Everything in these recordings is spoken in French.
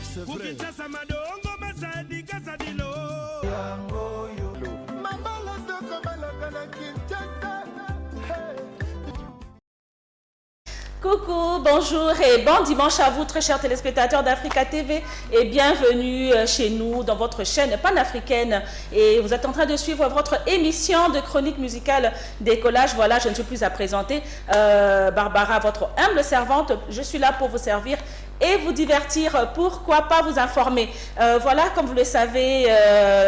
C'est vrai. Coucou, bonjour et bon dimanche à vous très chers téléspectateurs d'Africa TV et bienvenue chez nous dans votre chaîne panafricaine et vous êtes en train de suivre votre émission de chronique musicale Décollage. Voilà, je ne suis plus à présenter, Barbara, votre humble servante, je suis là pour vous servir et vous divertir, pourquoi pas vous informer. Voilà, comme vous le savez,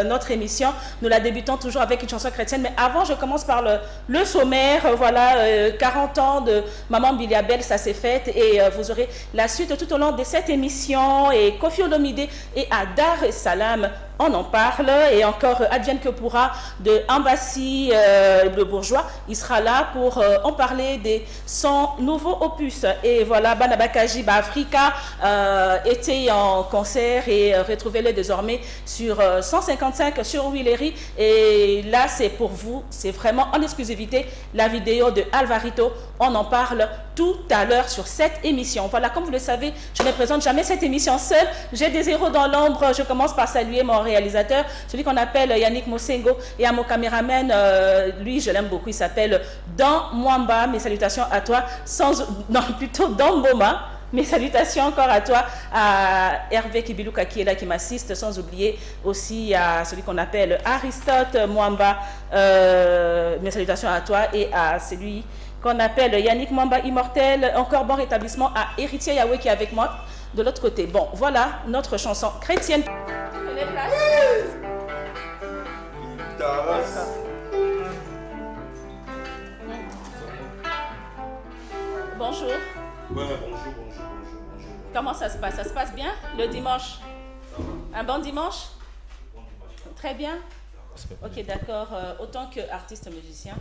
notre émission, nous la débutons toujours avec une chanson chrétienne, mais avant je commence par le sommaire. Voilà, 40 ans de Maman Biliabel, ça s'est fait et vous aurez la suite tout au long de cette émission. Et Kofi Olomide et Adar Salam, on en parle. Et encore Advienne que pourra de Ambassi le Bourgeois, il sera là pour en parler de son nouveau opus. Et voilà, Banabakaji Africa était en concert et retrouvez-le désormais sur 155 sur Willery. Et là, c'est pour vous, c'est vraiment en exclusivité la vidéo de Alvarito. On en parle tout à l'heure sur cette émission. Voilà, comme vous le savez, je ne présente jamais cette émission seule. J'ai des héros dans l'ombre. Je commence par saluer mon réalisateur, celui qu'on appelle Yannick Mosengo, et à mon caméraman, lui, je l'aime beaucoup, il s'appelle Dan Mwamba. Mes salutations à toi, non, plutôt Dan Boma. Mes salutations encore à toi, à Hervé Kibilouka qui est là, qui m'assiste, sans oublier aussi à celui qu'on appelle Aristote Mwamba. Mes salutations à toi et à celui qu'on appelle Yannick Mwamba Immortel. Encore bon rétablissement à Héritier Yahweh qui est avec moi de l'autre côté. Bon, voilà notre chanson chrétienne. Bonjour. Ouais, bonjour. Comment ça se passe? Ça se passe bien le dimanche? Un bon dimanche? Très bien. Ok, d'accord. Autant qu'artiste musicien,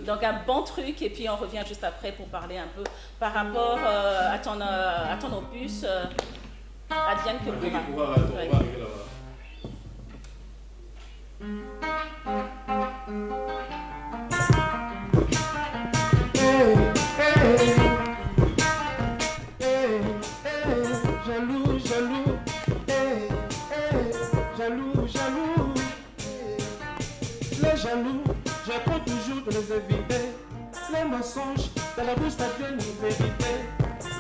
donc un bon truc et puis on revient juste après pour parler un peu par rapport à ton opus. Advienne que pourra. Jaloux, les jaloux, j'apprends toujours de les éviter. Les mensonges, dans la bouche t'adviennent une vérité.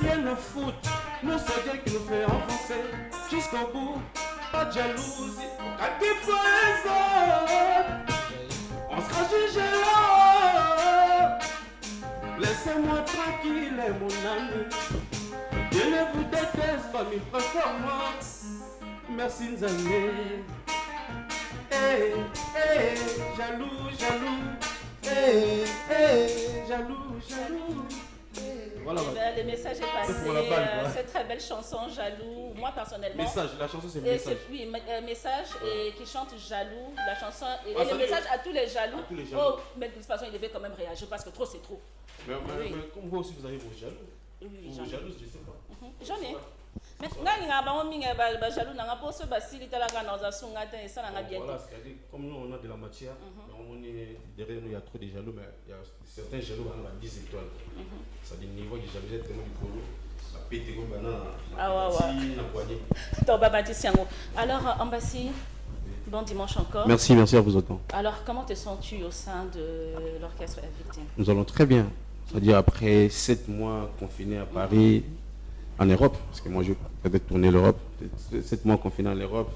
Rien ne fout, nous c'est Dieu qui nous fait enfoncer. Jusqu'au bout, pas de jalousie, à qui on sera jugé là. Laissez-moi tranquille, mon ami. Je ne vous déteste pas, mais préfère moi. Merci Nzambe. Jaloux. Jaloux. Voilà. Le message est passé. Cette très belle chanson, Jaloux. Moi personnellement. Message, la chanson c'est message. Oui, message et qui chante Jaloux. La chanson et le message à tous les jaloux. Oh, mais de toute façon, il devait quand même réagir parce que trop c'est trop. Mais comme vous aussi, vous avez vos jaloux. Oui, vos jalouses, je sais pas. J'en ai. Mais jaloux voilà, c'est-à-dire comme nous on a de la matière, on est derrière nous il y a trop de jaloux, mais il y a certains jaloux qui ont 10 étoiles. C'est-à-dire niveau de jalousie tellement du polo. Alors, Ambassi, bon dimanche encore. Merci à vous autant. Alors, comment te sens-tu au sein de l'orchestre Victime? Nous allons très bien. C'est-à-dire après 7 mois confinés à Paris, en Europe, parce que moi je vais tourner l'Europe, 7 mois confinés en Europe,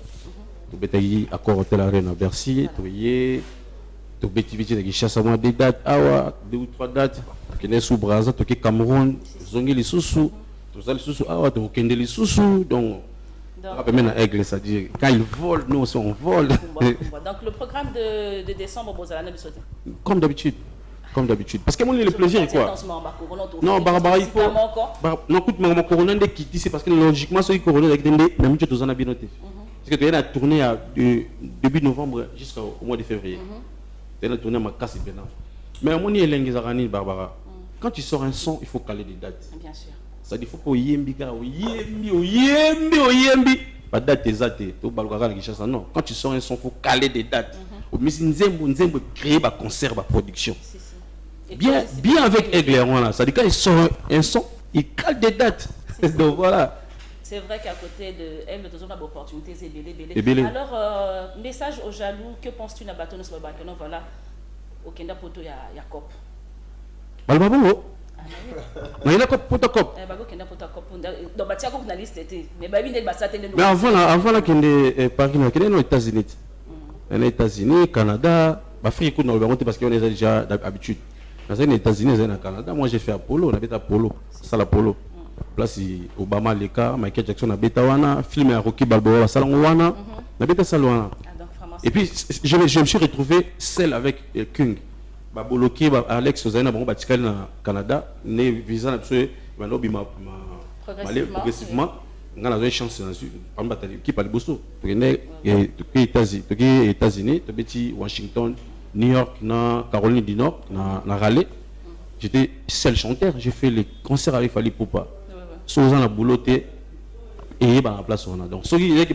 tu vais à Corotel Arena à Bercy, tu vais chasse à moi des dates, 2 ou 3 dates, tu es sous Brazza, tu es Cameroun, Zongi les sous-sous, tu es sous-sous, tu es les sous-sous, donc aigle, c'est-à-dire quand ils volent, nous aussi on vole. Donc le programme de décembre, comme d'habitude. Comme d'habitude. Parce que moi, le plaisir, quoi. Non, Barbara, il faut. Non, écoute, mon corona de quitter, c'est parce que logiquement, ceux qui corona avec des même chose dans la bien noté. Parce que tu as tourné à début novembre jusqu'au mois de février. Tu as tourné à ma casse et Bénin. Mais moi, il y a Barbara. Quand tu sors un son, il faut caler des dates. Bien sûr. Ça dit, il faut que yembi. Pas date des dates. Non. Quand tu sors un son, il faut caler des dates. Au Nzembo créer ma concert, ma production. Bien avec Aigle, voilà. Ça dit quand ils sortent un son, ils calent des dates. Donc voilà. C'est vrai qu'à côté de elle, nous avons l'opportunité, c'est belé. Belé. Alors, message aux jaloux, que penses-tu de Batono Sobakeno? Voilà, au Kenda Poto, il y a COP. Balbabo. Mais il y a COP, Poto COP. Donc, Batia COP na liste était. Mais Babi n'est pas ça. Mais avant là, qu'il y ait Paris, qu'il y ait aux États-Unis. Les États-Unis, Canada, l'Afrique, on a parce qu'on est déjà d'habitude. Dans les États-Unis, au Canada, moi j'ai fait Apollo, on habite Apollo, ça l'Apollo. Place Obama Leka, Michael Jackson habite Wana, film à Rocky Balboa, Salon habite Salon. Et puis je me suis retrouvé seul avec Kung. Baboloki, Alex Ozana, bon Batikal na Canada, né visa na progressivement. On a une chance dans qui parle beaucoup. États-Unis, Washington, New York, Caroline du Nord, na Raleigh. J'étais seul chanteur. J'ai fait les concerts avec Fali Poupa. Souvent la boulotte et la place on a. Donc ceux qui les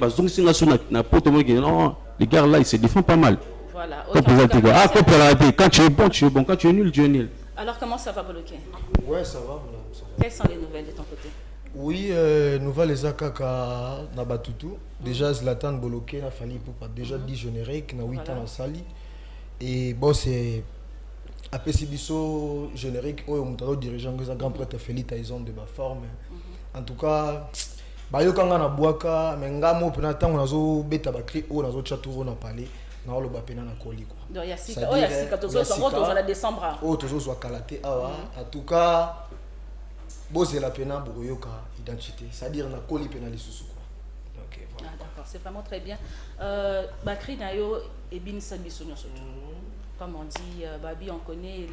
gars là ils se défendent pas mal. Voilà. Quand tu es bon, tu es bon. Quand tu es nul, tu es nul. Alors comment ça va bloquer? Ouais, ça va. Quelles sont les nouvelles de ton côté? Oui, nouvelle les Akaka na Batutu. Déjà Zlatan Boloké na Fali Poupa. Déjà 10 génériques na 8 ans à Sali. Et bon c'est après Sibiso générique où on dirigeant que grand prêtre Félix Tyson de ma forme. En tout cas, bayo kanga na boaka mais ngamo pena tango nazo beta bakri o nazo chaturo na parler na lo bapena na koli quoi. Donc il y a sika tozo songo na décembre. O tozo soit kalaté awa. En tout cas, bozé la pena boyoka identité, c'est-à-dire na koli pena lisusu quoi. Donc voilà. Ah, d'accord, c'est vraiment très bien. Bakri na yo et bin sabiso nyoso. Comme on dit, Babi, on connaît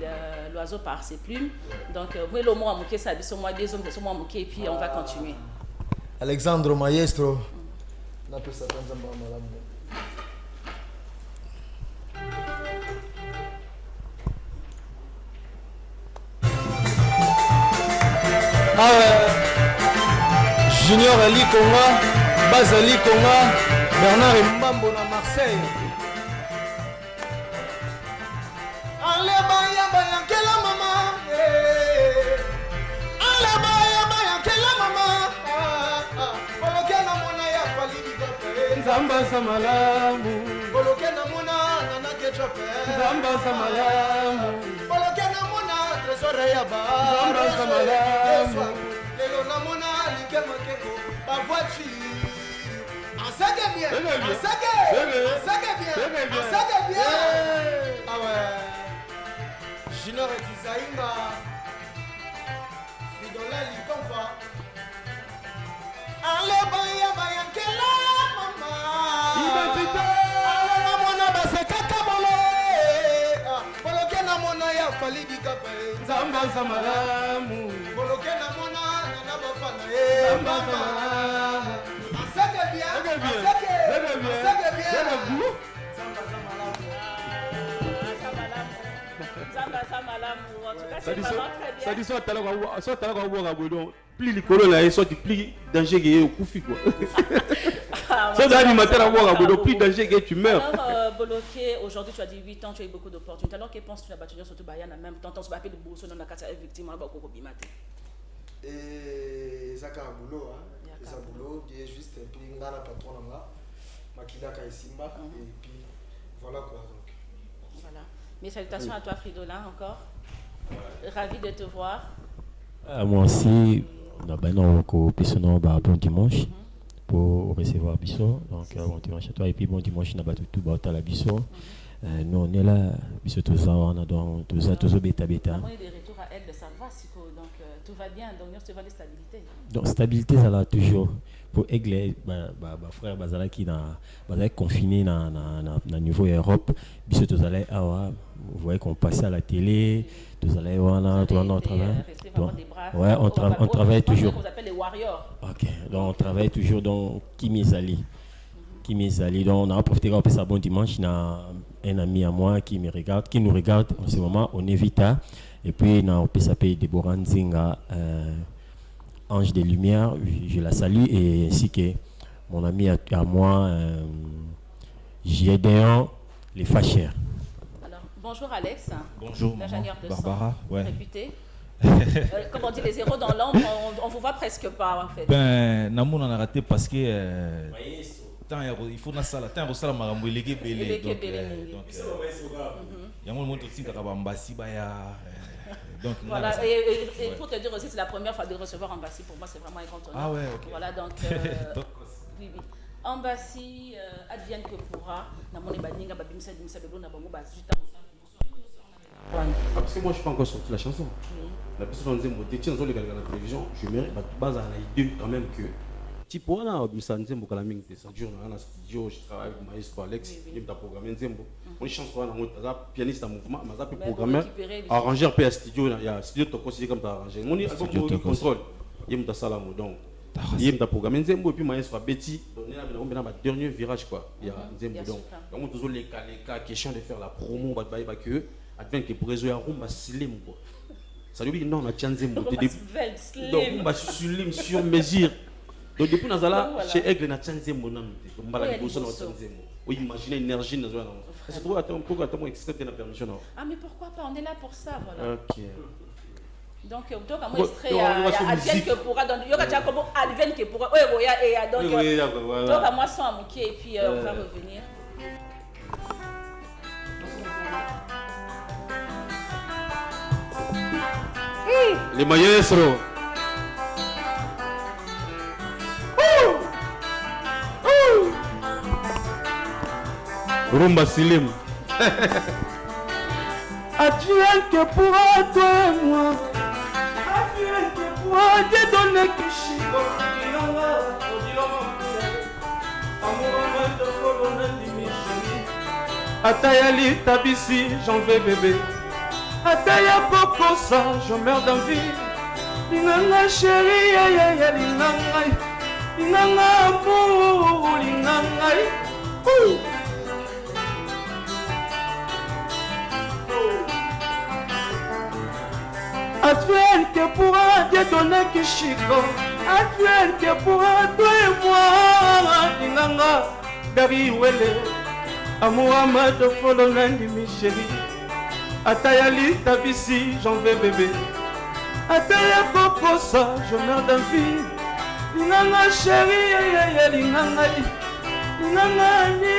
l'oiseau par ses plumes. Donc, moi, le mot à mouquer, ça dit, moi, des hommes, c'est moi à mouquer, et puis on va continuer. Alexandre Maestro. Junior Ali Konga, Baz Ali Konga, Bernard Mbambo na Marseille. Zamba Samalamu, Bolokena Mona, Nana Ketchup, Zamba Samalamu, Bolokena Mona, Trésor Yaba, Zamba Samalamu, Lelona Mona, Likema Keko, Bavoiture. Enseigne bien, enseigne bien. Ah ouais. Junior et Tizaïma, Fridola Likompa. Ale baya baya kela mama. Identité. Ale mona baseka kabole. Boloke na mona ya Fali Dikape. Zamba Samalamu, Boloke na mona na bafana Zamba Samalamu. Enseigne bien, enseigne bien. Zamba Samalamu, en tout cas, c'est vraiment très bien. Ça dit soit t'as la voix plus les colons là, soit tu plus danger qui est au koufi quoi. Soit l'animateur à voix plus danger que tu meurs. Alors, Boloké, aujourd'hui tu as dit 8 ans, tu as eu beaucoup d'opportunités. Alors, que penses-tu de la bataille surtout Bayan en même temps, tu as fait le bourreau dans la carte victime, on va beaucoup bimate. Et ça a un boulot, hein. Ça boulot, qui est juste un peu ngana patron là, Makida Kaisimba, et puis voilà quoi donc. Voilà. Mes salutations à toi Fridola encore. Ravi de te voir. Moi aussi, on a un bon dimanche pour recevoir Bisso. Donc bon dimanche à toi et puis bon dimanche on a tout à la Bisso. Nous on est là, Bisso tous on a donc tous bêta. On est de retour à elle de Salva, donc tout va bien, donc nous avons de stabilité. Donc stabilité ça là toujours. Pour Aigle, frère Bazala qui n'a confiné dans niveau Europe, Bisso tous allait vous voyez qu'on passait à la télé, tous allait on travaille. Ouais, on travaille toujours. On appelle les warriors. OK, donc on travaille toujours dans Kimizali. Donc on a profité de ça bon dimanche, il y a un ami à moi qui nous regarde en ce moment, on est Vita et puis on peut s'appeler Deborah Nzinga. Ange des Lumières, je la salue et ainsi que mon ami à moi, Gédéon, les fâcheurs. Alors, Bonjour Alex. Bonjour, L'ingénieur de Barbara. son, Ouais. réputé. Comme on dit, les héros dans l'ombre, on vous voit presque pas en fait. Ben, Namoun on a raté parce que il faut na sala tant au sala marambo eleke belé donc il y a mon montre aussi Karabambasi baya donc Voilà, et pour te dire aussi, c'est la première fois de recevoir Ambassi. Pour moi, c'est vraiment un grand honneur. Ah ouais, ok. Voilà, donc, oui, oui. Ambassi, advienne que pourra. Parce que moi, je ne suis pas encore sorti la chanson. La personne disait, moi, tiens, sur la télévision, je mérite, base à l'idée quand même que. Type, on a ça dure dans un studio, je travaille avec Maestro Alex, il m'a programmé Nzembo. On chante sur un pianiste en mouvement, mais ça peut programmer, arranger un peu à studio, il y a un studio qui est considéré comme arrangé. Mon album de contrôle, il m'a ça là, donc. Il m'a programmé Nzembo, et puis Maestro Betty, on est dans le dernier virage, quoi. Il y a Nzembo, donc. On a toujours les cas, question de faire la promo, que, advient que pour résoudre un rumba slim, quoi. Ça veut dire non, on a Nzembo. Donc, on va slim sur mesure. Donc depuis Nazala, chez Aigle, on a changé mon nom. On imagine l'énergie dans un c'est trop attends extrait de la permission. Ah mais pourquoi pas, on est là pour ça, voilà. OK. Donc à moi extrait Advienne que pourra dans yoga tu as comme Advienne que pourra et donc à moi sans Mouki et puis on va revenir. Les maestros. Rumba Silim. Advienne que pourra toi et moi. Advienne que pourra te donner Kishiko. Atayali tabisi, j'en vais bébé. Ataya pokosa, je meurs d'envie. Linanga chérie, ya linanga. Linanga amour, linanga. Advienne que pourra te donner Kishiko. Advienne que pourra toi et moi. Linanga, Dari Wele. Amour amado folonandi mi chérie. Atayali tabisi, j'en vais bébé. Ataya poposa, je meurs d'envie. Linanga chérie, linanga. Linanga ni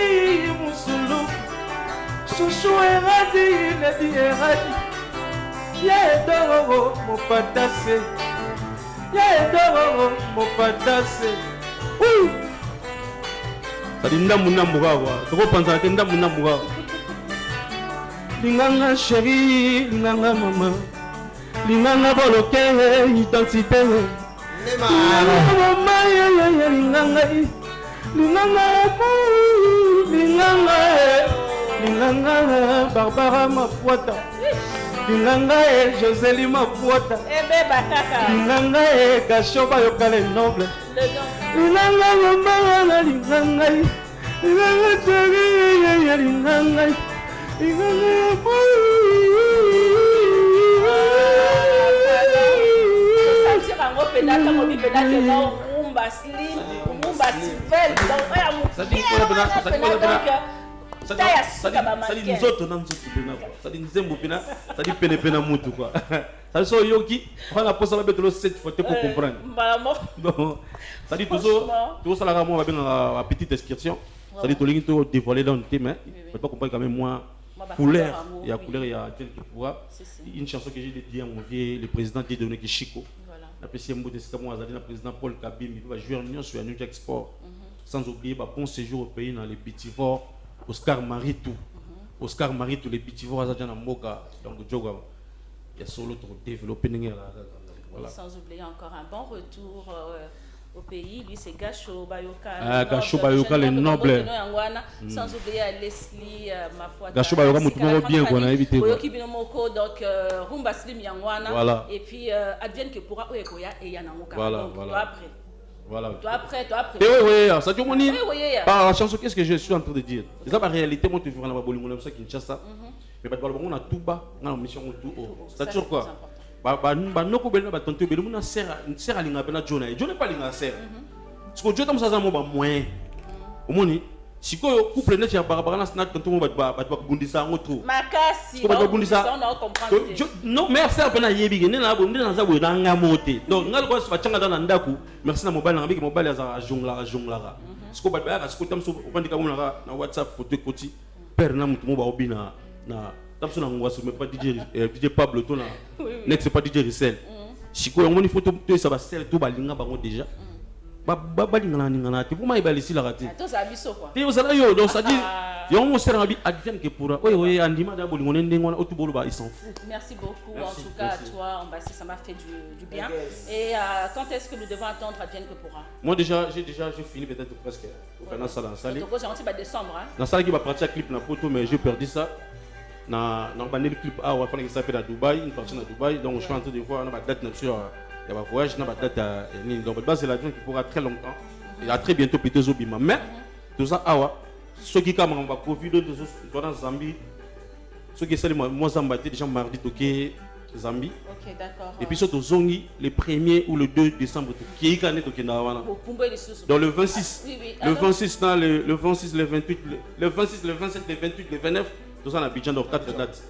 musulu. Chouchou eradi, lady eradi. Yedoro mopatase. Yedoro mopatase. Ça dit ndamu namurawa. Trop penser que ndamu namurawa. Linganga chérie, linganga maman. Linganga boloke identité. Maman linganga. Linganga linganga. Linganga Barbara Mapuata. Linganga Josélie Mapuata. Linganga Gashoba Yokale Noble. Linganga Mama Linganga. Linganga chérie, linganga. Ça dit nous autres, ça dit Nzembo pena, ça dit pene pena mutu quoi. Ça dit so yoki, on a posé la bête le 7 fois pour comprendre. Donc ça dit toujours ça la ramo va bien la petite description. Ça dit tout le monde dévoiler dans le thème, mais pas comprendre quand même moi couleur, il y a couleur, il y a quelque chose. Une chanson que j'ai dédiée à mon vieux, le président qui donné que Chico. La PCM de Skamou Azali, le président Paul Kabim, il va jouer en union sur la New Jack Sport. Sans oublier bon séjour au pays dans les Bitivores, Oscar Maritou. Oscar Maritou, les Bitivores Azadjana Moga, donc Djoga. Il y a solo pour développer. Sans oublier encore un bon retour au pays, lui c'est Gacho Bayoka. Gacho Bayoka, les nobles. Sans oublier Leslie, ma foi. Gacho Bayoka, nous bien qu'on a évité. Boyoki Binomoko, donc Rumba Slim Yangwana. Voilà. Et puis advienne que pourra Oekoya et Yanamoka. Voilà, voilà. Après. Voilà. Toi après. Oui, ça dit mon par la chanson, qu'est-ce que je suis en train de dire? C'est ça la réalité, moi, tu vois, on a ça Kinshasa. Mais on a tout bas, on a mission tout haut. C'est toujours quoi? Noko bela ba tonto bela muna sera linga bela John pas linga sera. Parce que Dieu tam ça mo ba moyen. Omoni sikoyo couple net ya barabara na tonton ba bundisa ngo trop makasi ba bundisa on a comprendre non merci à pena yebi ngene na bo ndina za bo nanga mote donc ngal ko fa changa dans ndaku merci na mobile na biki mobile za jongla siko ba ba siko tamso opandika mo na WhatsApp photo koti père na mutu mo ba obina na tamso na ngwa mais pas DJ Pablo to na next c'est pas DJ Rissel siko ngoni photo to ça ba sel to ba linga bango déjà balinga na te pour moi il ici la raté to ça biso quoi te osala yo donc ça dit yo on sert abi advienne que pour oui andima da bolingo ndengo na otubolo ba il s'en fout. Merci beaucoup en tout cas à toi Mbassi, ça m'a fait du bien et quand est-ce que nous devons attendre advienne que pourra? Moi j'ai fini peut-être presque au canal ça dans salle donc j'ai rentré décembre hein dans salle qui va pratiquer clip na photo mais j'ai perdu ça na bandé le clip on va faire que ça fait à Dubaï une partie à Dubaï donc je suis en train de voir na date sur il y a un voyage dans la date à donc c'est l'avion qui pourra très longtemps et à très bientôt peut-être Zobima mais tout ça awa ceux qui comme on va Covid dans Zambie ceux qui sont moi Zambie déjà mardi toqué Zambie ok d'accord et puis surtout Zongi le 1er ou le 2 décembre qui est cané toqué dans le 26 le 26 dans le 26 le 28 le 26 le 27 le 28 le 29 tout ça en Abidjan dans 4 dates.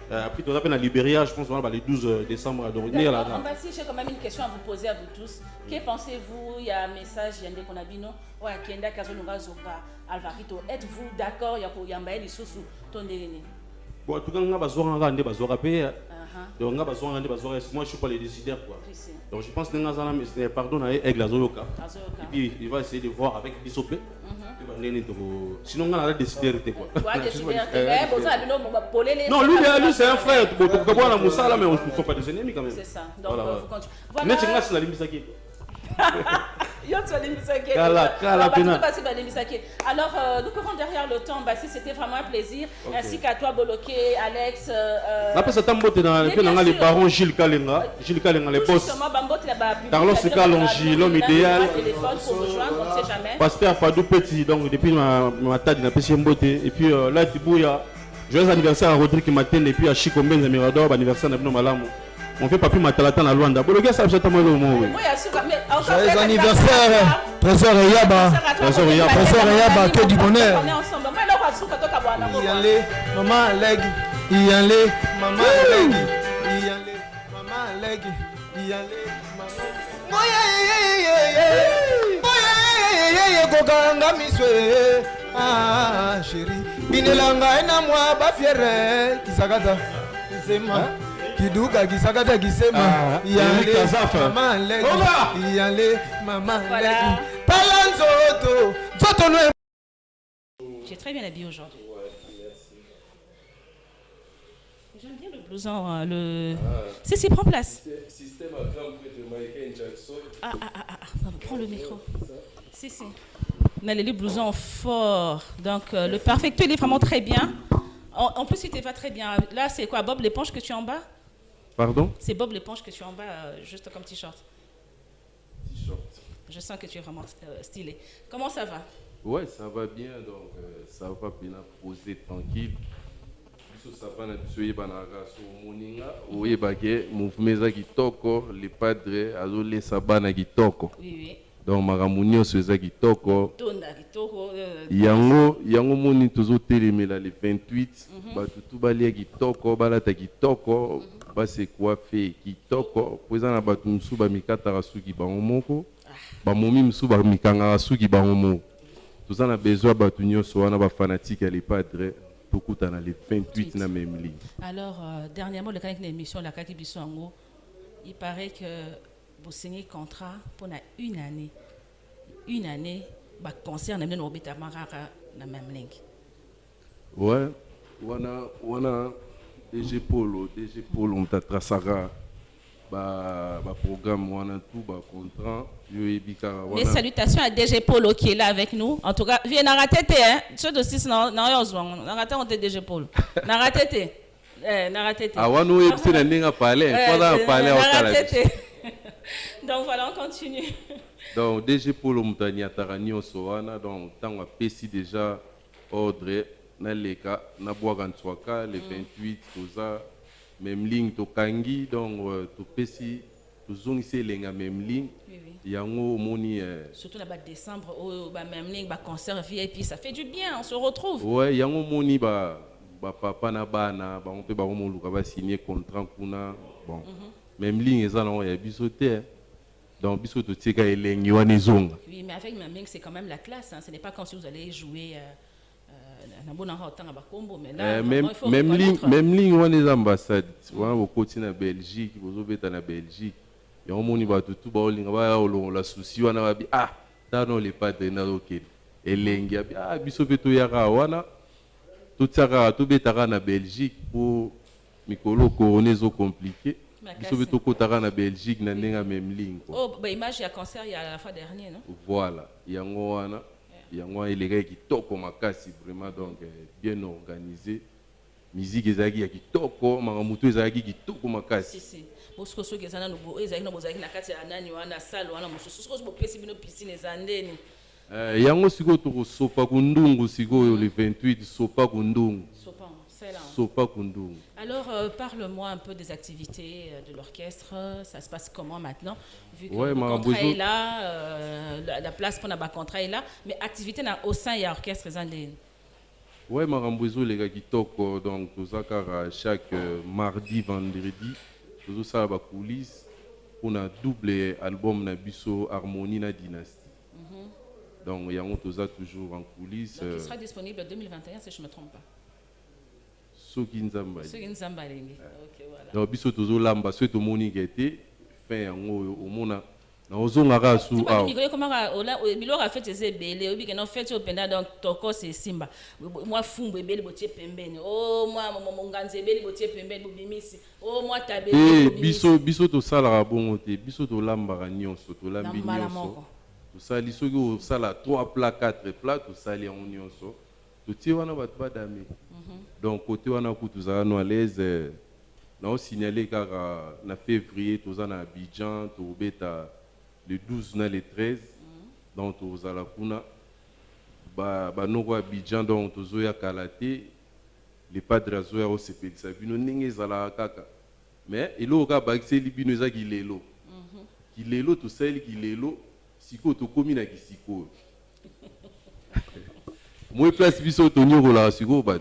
Après, tu as Libéria, je pense, le 12 décembre à Dornier. J'ai quand même une question à vous poser à vous tous. Que pensez-vous? Il y a un message, il y a un Konabino, ouais, Kenda Kazolunga Zoka, Alvarito. Êtes-vous d'accord? Il y a un Mbaye Sous ton délégué. Bon, en tout cas, on a besoin de besoin payer. Donc, on a besoin de besoin. Moi, je ne suis pas le décideur, quoi. Donc, je pense que nous pardon à Aigle Azoyoka. Et puis, il va essayer de voir avec Bissopé. Sinon, on a décidé quoi. Non, lui c'est un frère. On mais on ne fait pas des ennemis quand même. C'est ça. Donc, vous continuez. Alors, nous courons derrière le temps. C'était vraiment un plaisir. Ainsi qu'à toi, Boloké, Alex. Les barons Gilles Kalenga, les boss. Carlos Kalonji, l'homme idéal. Pasteur Fadou Petit, donc depuis ma tête, il a pêché Mbote. Et puis là, Tibouya, joyeux anniversaire à Rodrigue Maten et puis à Chico Benz Mirador, anniversaire à Nabino Malamu. On fait pas plus matalatan à Luanda. Boloké, ça peut-être moi le mot. Joyeux anniversaire, Trésor Yaba. Trésor Yaba, que du bonheur. Yale, maman leg, yale, maman leg, yale, maman leg, yale, maman. Moye, kokanga miswe. Ah, chérie, binelanga ena moi ba fiere, kisagata, kisema. Kiduka kisakata kisema yale mama leg yale mama leg talanzoto zoto no. J'ai très bien habillé aujourd'hui. J'aime bien le blouson le si prends place. Système à grand prix de Michael Jackson. Prends le micro. Si. Mais les blousons forts. Donc le perfecto il est vraiment très bien. En plus il te va très bien. Là c'est quoi Bob l'éponge que tu as en bas? Pardon? C'est Bob l'éponge que tu as en bas, juste comme t-shirt. Je sens que tu es vraiment stylé. Comment ça va? Ouais, ça va bien, donc ça va bien poser tranquille. Ça va mouvement kitoko, les padres, azole sabana kitoko. Oui. Donc maramunio seza kitoko. Yango moni tozo telemela le 28, batutu balia kitoko, balata kitoko. C'est coiffé kitoko présent na batu musu ba mikata rasuki ba momoko ba momi musu ba mikanga rasuki ba momo tous en a besoin batu nyonso wana ba fanatique les padres tokuta na le 28 na même ligne. Alors dernièrement le cas de l'émission la kaki bisongo il paraît que vous signez contrat pour une année ba concert na no beta marara na même ligne. Ouais wana DG Polo on t'a tracé programme on a tout contrat. Les salutations à DG Polo qui est là avec nous. En tout cas, viens n'arrêtez hein. Ceux de 6 n'arrêtez on DG Polo. N'arrêtez. Ah ouais nous c'est la ligne à parler. Donc voilà on continue. Donc DG Polo Moutania Taranio Soana donc tant on a péci déjà ordre. Na leka na boagantswaka le 28 toza même ligne to kangi donc to pesi tozongisi elenga même ligne. Oui, oui. Yango moni Surtout là-bas décembre, au même ligne, concert VIP, ça fait du bien, on se retrouve. ouais, yango moni ba papa na bana, ba on peut ba moluka ba signer contrat kuna. Bon. Même ligne eza na ya biso te. Donc biso to tika elengi wana ezonga. Oui, mais avec Maming, c'est quand même la classe, hein. Ce n'est pas comme si vous allez jouer mais là, même ligne wana eza ambassade. Wana bokoti na Belgique, bozobeta na Belgique. Yango moni bato tout ba olinga ba olongola susi wana ba bi ah, tano le padre na okende. Elengi abi ah biso pe to yaka wana. Totiaka to betaka na Belgique pour mikolo corona zo compliqué. Biso pe to kotaka na Belgique na ndenga même ligne quoi. Oh, bah image il y a concert il y a la fois dernière, non? Voilà, yango wana. Yango il est kitoko makasi vraiment donc bien organisé. Musique ezaki ya kitoko, makamuto ezaki kitoko makasi. Si. Bosco so gezana no bo ezaki no bozaki na kati ya nani wana salo wana mususu so bo pesi bino piscine ezandeni. Yango siko to sopa kundungu siko le 28 sopa kundungu. Sopa kundungu. Alors parle-moi un peu des activités de l'orchestre, ça se passe comment maintenant vu que ouais, le contrat est là, la place pour la contrat est là, mais activité au sein il y a orchestre ezandeni. Ouais, Marambozo les gars qui toquent donc chaque mardi, vendredi, nous ça va coulisses pour un double album na biso Harmonie na Dynastie. Donc il y a toujours en coulisses. Donc il sera disponible en 2021 si je me trompe pas. Soki Nzamba. Soki Nzamba lingi. OK voilà. Donc biso toujours lamba so to moni gete fin yango au mona na ozonga ka su ah. Ni comment ola biloko a fait tes belé obi que non fait au penda donc toko c'est simba. Moi fumbu ebele botie pembeni. Oh moi monganze ebele botie pembeni bobimisi. Oh moi tabeli. Biso to sala bongo te. Biso to lamba nyonso to lambi nyonso. To sali soki o sala 3 plats 4 plats to sali en nyonso. To ti wana bat badami. Donc côté wana ku to za no à l'aise na signaler car na février to za na Abidjan to beta le 12 na le 13 donc aux alakuna ba noko Abidjan donc tozoya kalaté les padres azoya au sepelisa bino ninge zala kaka mais elo ka bakseli bino za kilelo kilelo to seli kilelo siko to komi na kisiko moi place biso to nyokola siko ba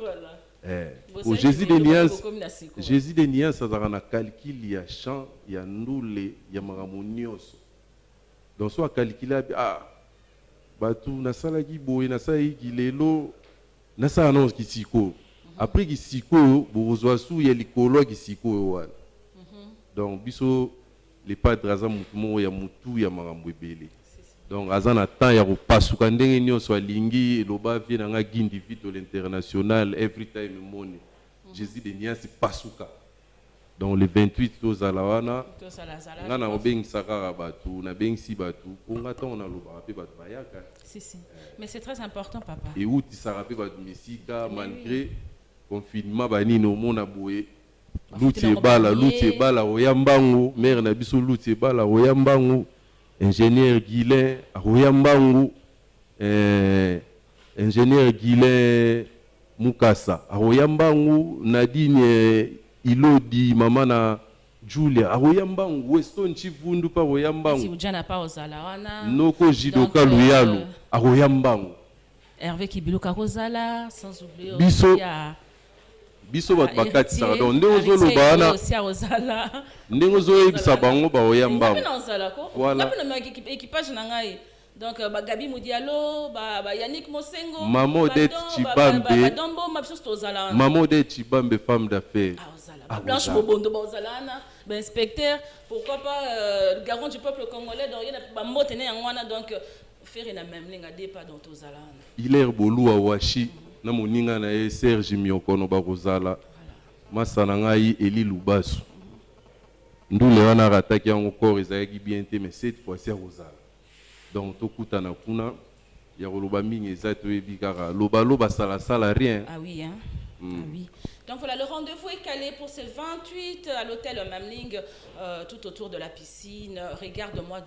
au Jésus des Nias ça za na calcul ya chant ya ndule ya maramonioso. Donc soit calculé ah batu nasala ki boye nasala ki lelo nasala non ki siko après ki siko bozwa sou ya likolo ki siko wana donc biso les padres aza mutumo ya mutu ya makambo ebele donc aza na temps ya kopasuka ndenge nyonso alingi eloba vie na nga gindi vite l'international every time money Jésus de Nias pasuka. Donc le 28 tozala wana ngana obengisaka batu na bengisi batu konga ta on a loba pe batu bayaka si mais c'est très important papa et où tu sera pe batu misika malgré confinement bani no mona boye lutie bala oyambango mère na biso lutie bala oyambango ingénieur Guilain oyambango ingénieur Guilain Mukasa oyambango Nadine Ilodi mama na Julia aroyambangu Weston Chivundu pa royambangu si ujana pa ozala wana noko jidoka luyalo aroyambangu Hervé Kibiluka kozala sans oublier biso bat bakati sa donc ndezo lobana aussi ozala ndezo ebisa bango ba royambangu voilà na équipage na ngai donc Gabi Moudialo Yannick Mosengo Maman Odette Chibambe Maman Odette Chibambe femme d'affaires Blanche Bobondo Bozalana inspecteur pourquoi pas le garant du peuple congolais donc il a mbotene yangwana donc faire na même linga dépa dans tozalana il est bolu wa washi na moninga na Serge Miokono bakozala masana ngai Eli Lubasu ndule wana rataki yango corps ezaki bien te mais cette fois-ci rozala donc tokutana kuna ya koloba mingi eza toyebi kaka loba sala rien. Ah oui hein. Ah oui. Donc voilà, le rendez-vous est calé pour ce 28 à l'hôtel Mamling, tout autour de la piscine. Regarde-moi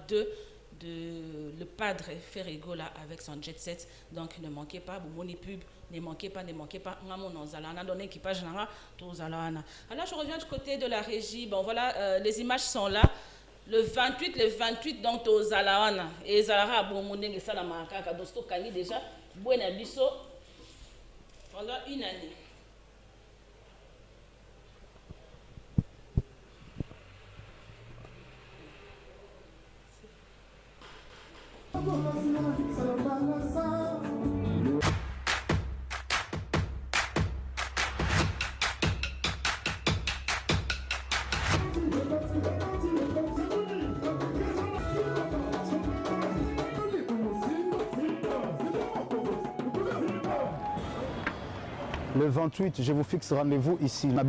le padre Ferrigo là avec son jet set. Donc ne manquez pas, Boumoni Pub, ne manquez pas. On a donné équipage. Alors je reviens du côté de la régie. Bon voilà, les images sont là. Le 28, donc aux Zalawana. Et Zalara a bon monnaie, ça la macaca. Donc, c'est déjà, Buena Bisso, pendant une année. Le 28, je vous fixe rendez-vous ici. Le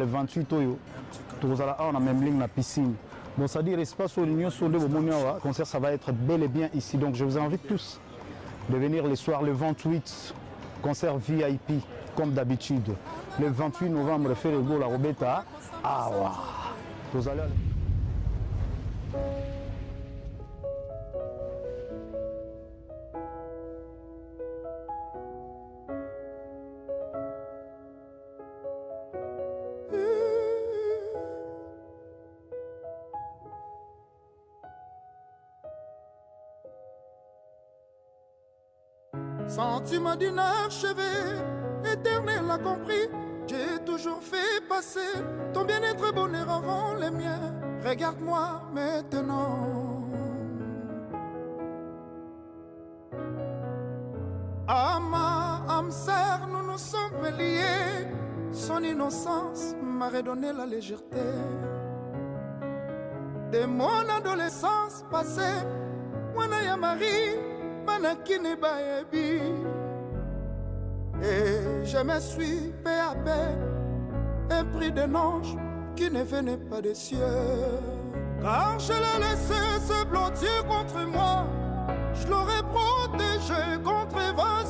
28, on a même ligne la piscine. Bon, ça dit l'espace où l'Union sur le concert, ça va être bel et bien ici. Donc, je vous invite tous de venir les soirs le 28, concert VIP, comme d'habitude. Le 28 novembre, faire le go la Robeta. Ah, ouais. Vous allez. Sentiment d'inachevé, éternel a compris. J'ai toujours fait passer ton bien-être bonheur avant les miens. Regarde-moi maintenant. À ma âme sœur, nous nous sommes liés. Son innocence m'a redonné la légèreté. De mon adolescence passée, moi n'a Marie. Et je me suis peu à peu épris d'un ange qui ne venait pas des cieux. Car je l'ai laissé se blottir contre moi, je l'aurais protégé contre vents